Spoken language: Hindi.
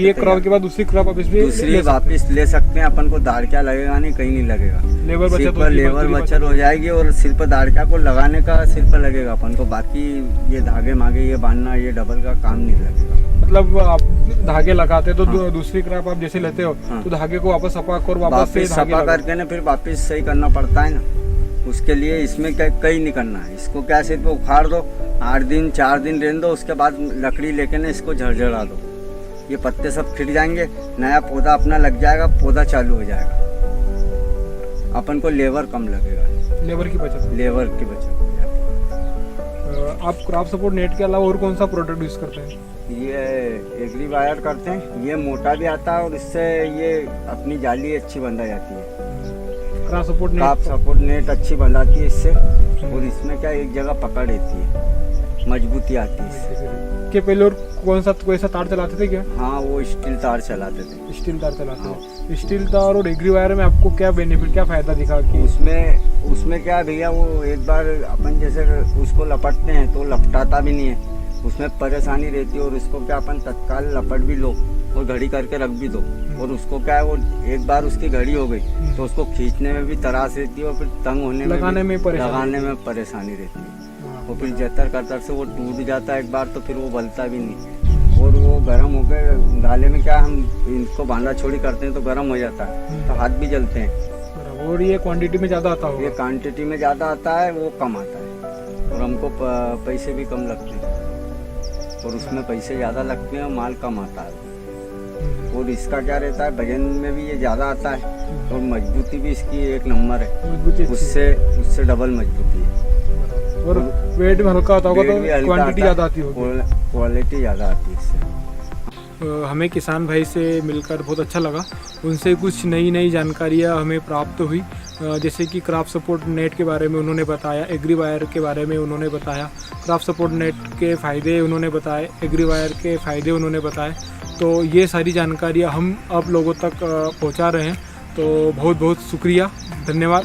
ये क्रॉप के बाद दूसरी क्रॉप आप इसमें दूसरी वापस ले सकते हैं। अपन को दाड़क्या लगेगा नहीं, कहीं नहीं लगेगा। लेबर सिर बचत पर लेबर बचत हो जाएगी और सिर पर दाड़क्या को लगाने का सिर पर लगेगा अपन को। बाकी ये धागे मागे ये बांधना ये डबल का काम नहीं लगेगा। मतलब आप धागे लगाते तो दूसरी क्रॉप आप जैसे लेते हो तो धागे को वापस सपा कर वापस से धागे सपा करके ना फिर वापस सही करना पड़ता है ना। उसके लिए इसमें कहीं नहीं करना है। इसको क्या सिर्फ उखाड़ दो, 8 दिन 4 दिन रहने दो, उसके बाद लकड़ी लेके ना इसको झड़झड़ा दो। ये पत्ते सब खिल जाएंगे, नया पौधा अपना लग जाएगा, पौधा चालू हो जाएगा। अपन को लेबर कम लगेगा, लेबर की बचत हो जाती। आप क्रॉप सपोर्ट नेट के अलावा और कौन सा प्रोडक्ट यूज करते हैं? ये एग्री वायर करते हैं, ये मोटा भी आता है और इससे ये अपनी जाली अच्छी बंधा जाती है। क्रॉप सपोर्ट नेट अच्छी बंधाती है इससे। और इसमें क्या एक जगह पकड़ रहती है, मजबूती आती है इससे। के पहले और कोई सा तार चलाते थे क्या? हाँ, वो स्टील तार चलाते थे। स्टील तार चलाते थे। स्टील तार और एग्री वायर में आपको क्या बेनिफिट, क्या फायदा दिखा कि उसमें क्या भैया, वो एक बार अपन जैसे उसको लपटते हैं तो लपटाता भी नहीं है, उसमें परेशानी रहती है। और उसको क्या अपन तत्काल लपट भी लो और घड़ी करके रख भी दो। और उसको क्या है, वो एक बार उसकी घड़ी हो गई तो उसको खींचने में भी त्रास रहती है और फिर तंग होने में लगाने में परेशानी रहती है। और फिर जतर कतर से वो टूट जाता है एक बार तो फिर वो बलता भी नहीं। और वो गर्म हो गए डाले में क्या हम इनको बांधा छोड़ी करते हैं तो गर्म हो जाता है तो हाथ भी जलते हैं। और ये क्वांटिटी में ज़्यादा आता है? ये क्वांटिटी में ज़्यादा आता है, वो कम आता है और हमको पैसे भी कम लगते हैं। और उसमें पैसे ज़्यादा लगते हैं और माल कम आता है। और इसका क्या रहता है, वजन में भी ये ज़्यादा आता है और मजबूती भी इसकी एक नंबर है, उससे डबल मजबूती है। और वेट भी हल्का होता होगा तो क्वांटिटी ज़्यादा आती होगी, क्वालिटी ज़्यादा आती है इससे। हमें किसान भाई से मिलकर बहुत अच्छा लगा। उनसे कुछ नई जानकारियाँ हमें प्राप्त हुई, जैसे कि क्रॉप सपोर्ट नेट के बारे में उन्होंने बताया, एग्री वायर के बारे में उन्होंने बताया, क्रॉप सपोर्ट नेट के फ़ायदे उन्होंने बताए, एग्री वायर के फ़ायदे उन्होंने बताए। तो ये सारी जानकारियाँ हम आप लोगों तक पहुँचा रहे हैं। तो बहुत बहुत शुक्रिया, धन्यवाद।